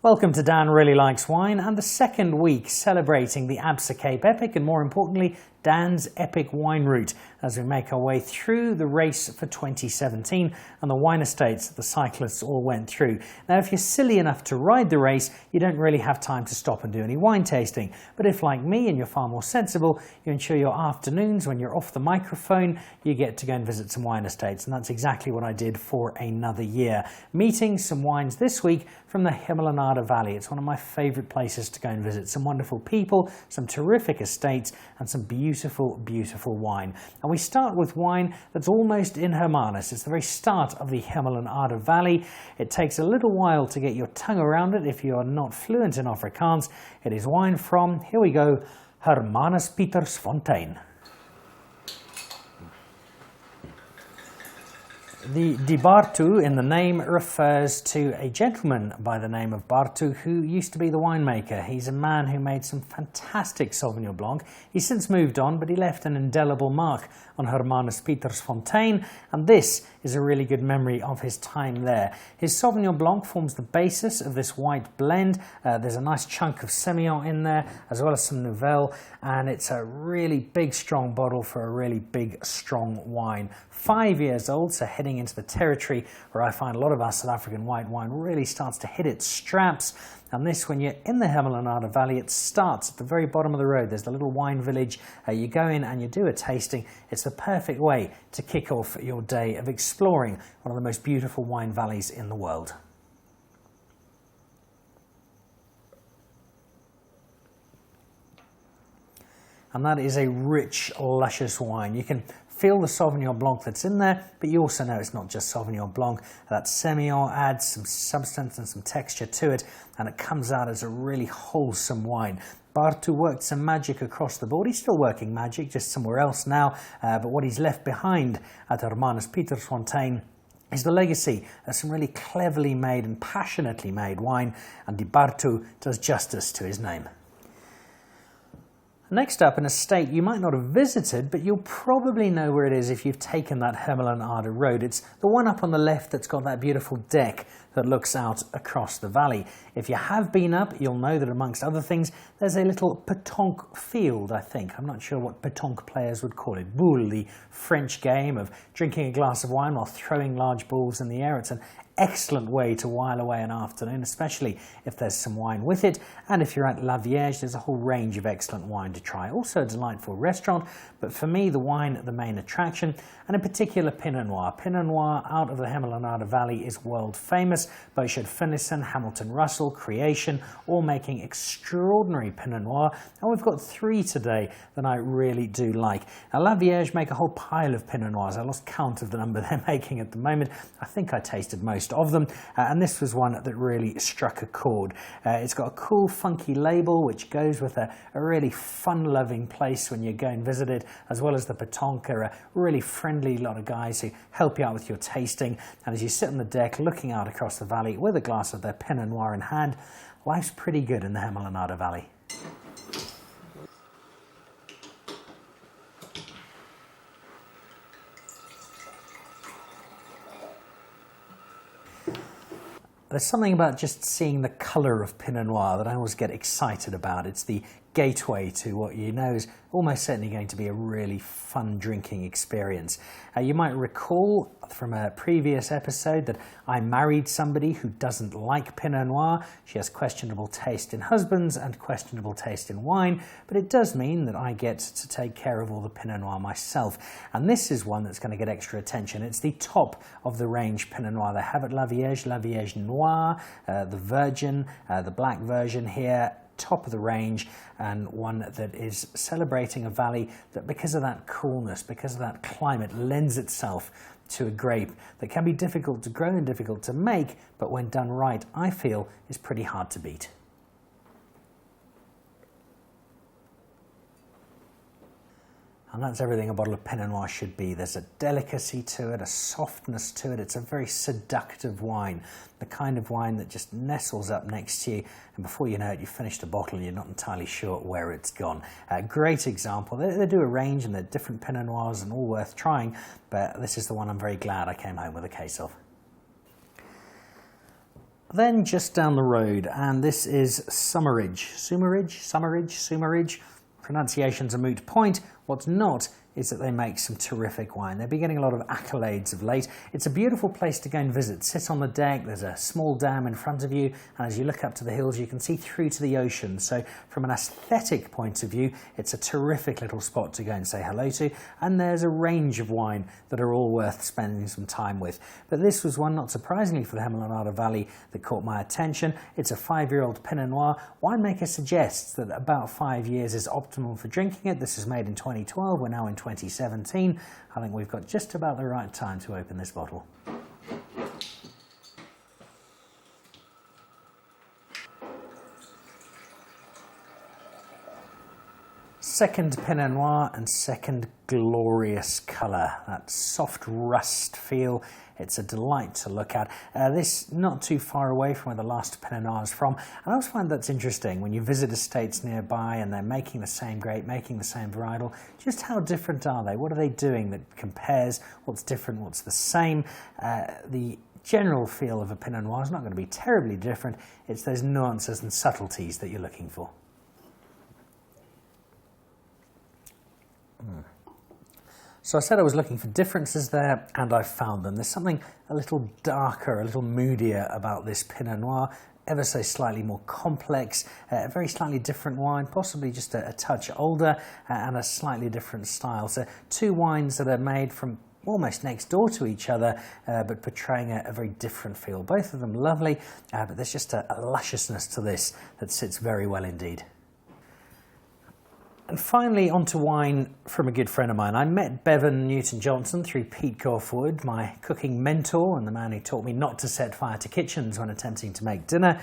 Welcome to Dan Really Likes Wine and the second week celebrating the Absa Cape Epic and more importantly Dan's epic wine route as we make our way through the race for 2017 and the wine estates that the cyclists all went through. Now if you're silly enough to ride the race, you don't really have time to stop and do any wine tasting, but if like me and you're far more sensible, you ensure your afternoons when you're off the microphone you get to go and visit some wine estates, and that's exactly what I did for another year, meeting some wines this week from the Hemel-en-Aarde Valley. It's one of my favourite places to go and visit. Some wonderful people, some terrific estates and some beautiful, beautiful wine. And we start with wine that's almost in Hermanus. It's the very start of the Hemel-en-Aarde Valley. It takes a little while to get your tongue around it if you are not fluent in Afrikaans. It is wine from, here we go, Hermanuspietersfontein. The Di Bartu in the name refers to a gentleman by the name of Bartu who used to be the winemaker. He's a man who made some fantastic Sauvignon Blanc. He's since moved on, but he left an indelible mark on Hermanuspietersfontein, and this is a really good memory of his time there. His Sauvignon Blanc forms the basis of this white blend. There's a nice chunk of Semillon in there, as well as some Nouvelle, and it's a really big, strong bottle for a really big, strong wine. 5 years old, so heading into the territory where I find a lot of our South African white wine really starts to hit its straps. And this, when you're in the Hemel-en-Aarde Valley, it starts at the very bottom of the road. There's the little wine village. You go in and you do a tasting. It's the perfect way to kick off your day of exploring one of the most beautiful wine valleys in the world. And that is a rich, luscious wine. You can feel the Sauvignon Blanc that's in there, but you also know it's not just Sauvignon Blanc. That Semillon adds some substance and some texture to it, and it comes out as a really wholesome wine. Bartu worked some magic across the board. He's still working magic, just somewhere else now, but what he's left behind at Hermanuspietersfontein is the legacy of some really cleverly made and passionately made wine, and Di Bartu does justice to his name. Next up, an estate you might not have visited, but you'll probably know where it is if you've taken that Hemel-en-Aarde road. It's the one up on the left that's got that beautiful deck that looks out across the valley. If you have been up, you'll know that amongst other things, there's a little pétanque field, I think. I'm not sure what pétanque players would call it. Boule, the French game of drinking a glass of wine while throwing large balls in the air. It's an excellent way to while away an afternoon, especially if there's some wine with it. And if you're at La Vierge, there's a whole range of excellent wine to try. Also a delightful restaurant, but for me, the wine, the main attraction, and in particular Pinot Noir. Pinot Noir out of the Hemel-en-Aarde Valley is world famous. Beauchard Finlayson, Hamilton Russell, Creation, all making extraordinary Pinot Noir. And we've got three today that I really do like. Now, La Vierge make a whole pile of Pinot Noirs. I lost count of the number they're making at the moment. I think I tasted most of them, and this was one that really struck a chord. It's got a cool, funky label which goes with a really fun-loving place when you go and visit it, as well as the pétanque are a really friendly lot of guys who help you out with your tasting. And as you sit on the deck looking out across the valley with a glass of their Pinot Noir in hand, life's pretty good in the Hemel-en-Aarde Valley. There's something about just seeing the colour of Pinot Noir that I always get excited about. It's the gateway to what you know is almost certainly going to be a really fun drinking experience. You might recall from a previous episode that I married somebody who doesn't like Pinot Noir. She has questionable taste in husbands and questionable taste in wine, but it does mean that I get to take care of all the Pinot Noir myself. And this is one that's going to get extra attention. It's the top of the range Pinot Noir they have at La Vierge Noir, the Virgin, the black version here, top of the range, and one that is celebrating a valley that, because of that coolness, because of that climate, lends itself to a grape that can be difficult to grow and difficult to make, but when done right, I feel is pretty hard to beat. And that's everything a bottle of Pinot Noir should be. There's a delicacy to it, a softness to it. It's a very seductive wine, the kind of wine that just nestles up next to you, and before you know it, you've finished a bottle and you're not entirely sure where it's gone. A great example. They do a range and they're different Pinot Noirs and all worth trying, but this is the one I'm very glad I came home with a case of. Then just down the road, and this is Summeridge. Pronunciation's a moot point. What's not is that they make some terrific wine. They've been getting a lot of accolades of late. It's a beautiful place to go and visit. Sit on the deck, there's a small dam in front of you, and as you look up to the hills you can see through to the ocean. So from an aesthetic point of view, it's a terrific little spot to go and say hello to, and there's a range of wine that are all worth spending some time with. But this was one, not surprisingly for the Hemel-en-Aarde Valley, that caught my attention. It's a 5-year-old Pinot Noir. Winemaker suggests that about 5 years is optimal for drinking it. This is made in 2012, we're now in 2017. I think we've got just about the right time to open this bottle. Second Pinot Noir and second glorious colour, that soft rust feel. It's a delight to look at. This not too far away from where the last Pinot Noir is from. And I always find that's interesting when you visit estates nearby and they're making the same grape, making the same varietal. Just how different are they? What are they doing that compares? What's different? What's the same? The general feel of a Pinot Noir is not going to be terribly different. It's those nuances and subtleties that you're looking for. So I said I was looking for differences there, and I found them. There's something a little darker, a little moodier about this Pinot Noir, ever so slightly more complex, a very slightly different wine, possibly just a touch older, and a slightly different style. So two wines that are made from almost next door to each other, but portraying a very different feel. Both of them lovely, but there's just a lusciousness to this that sits very well indeed. And finally, onto wine from a good friend of mine. I met Bevan Newton-Johnson through Pete Goffwood, my cooking mentor and the man who taught me not to set fire to kitchens when attempting to make dinner.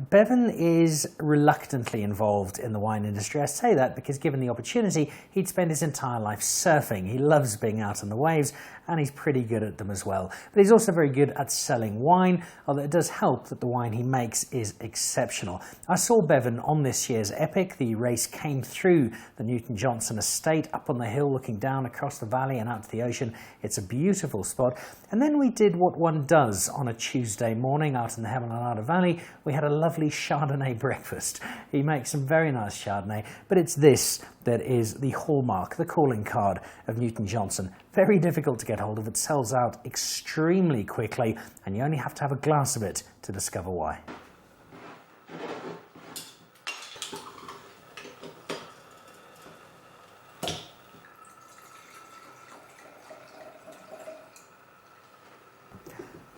Bevan is reluctantly involved in the wine industry. I say that because given the opportunity, he'd spend his entire life surfing. He loves being out on the waves, and he's pretty good at them as well. But he's also very good at selling wine, although it does help that the wine he makes is exceptional. I saw Bevan on this year's Epic. The race came through the Newton-Johnson estate, up on the hill looking down across the valley and out to the ocean. It's a beautiful spot. And then we did what one does on a Tuesday morning out in the Hemel-en-Aarde Valley. We had a lovely Chardonnay breakfast. He makes some very nice Chardonnay, but it's this that is the hallmark, the calling card of Newton-Johnson. Very difficult to get hold of. It sells out extremely quickly, and you only have to have a glass of it to discover why.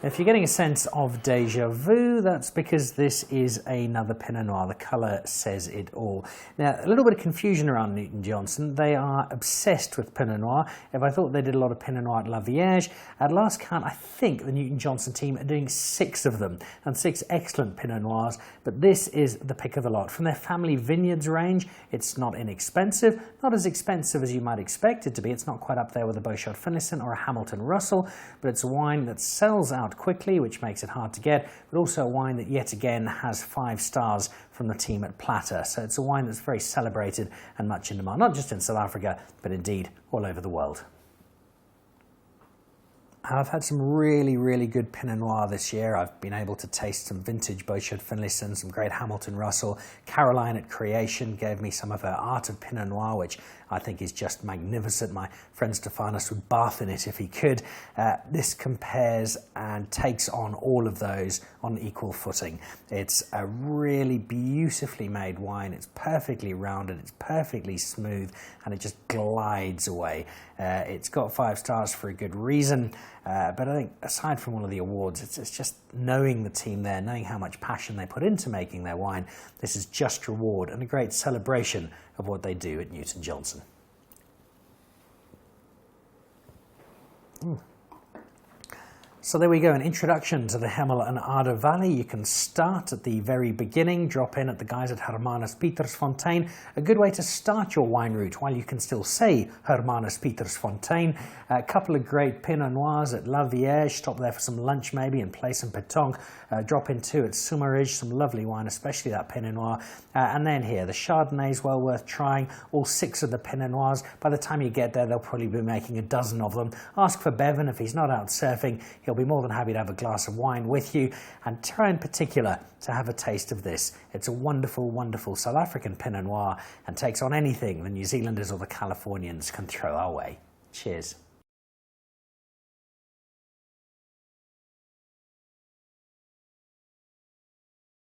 If you're getting a sense of déjà vu, that's because this is another Pinot Noir. The colour says it all. Now, a little bit of confusion around Newton-Johnson. They are obsessed with Pinot Noir. If I thought they did a lot of Pinot Noir at La Vierge, at last count, I think the Newton-Johnson team are doing 6 of them, and 6 excellent Pinot Noirs, but this is the pick of the lot. From their family vineyards range, it's not inexpensive, not as expensive as you might expect it to be. It's not quite up there with a Beauchard-Finlayson or a Hamilton Russell, but it's a wine that sells out quickly, which makes it hard to get, but also a wine that yet again has 5 stars from the team at Plata. So it's a wine that's very celebrated and much in demand, not just in South Africa, but indeed all over the world. I've had some really, really good Pinot Noir this year. I've been able to taste some vintage Beauchard-Finlayson, some great Hamilton Russell. Caroline at Creation gave me some of her Art of Pinot Noir, which I think is just magnificent. My friend Stephanus would bath in it if he could. This compares and takes on all of those on equal footing. It's a really beautifully made wine. It's perfectly rounded, it's perfectly smooth, and it just glides away. It's got 5 stars for a good reason. But I think aside from all of the awards, it's just knowing the team there, knowing how much passion they put into making their wine. This is just reward and a great celebration of what they do at Newton-Johnson. So there we go, an introduction to the Hemel-en-Aarde Valley. You can start at the very beginning, drop in at the guys at Hermanuspietersfontein. A good way to start your wine route while you can still say Hermanuspietersfontein. A couple of great Pinot Noirs at La Vierge, stop there for some lunch maybe and play some pétanque. Drop in too at Summeridge, some lovely wine, especially that Pinot Noir. And then here, the Chardonnay's well worth trying, all 6 of the Pinot Noirs. By the time you get there, they'll probably be making a dozen of them. Ask for Bevan. If he's not out surfing, he'll They'll be more than happy to have a glass of wine with you, and try in particular to have a taste of this. It's a wonderful, wonderful South African Pinot Noir and takes on anything the New Zealanders or the Californians can throw our way. Cheers.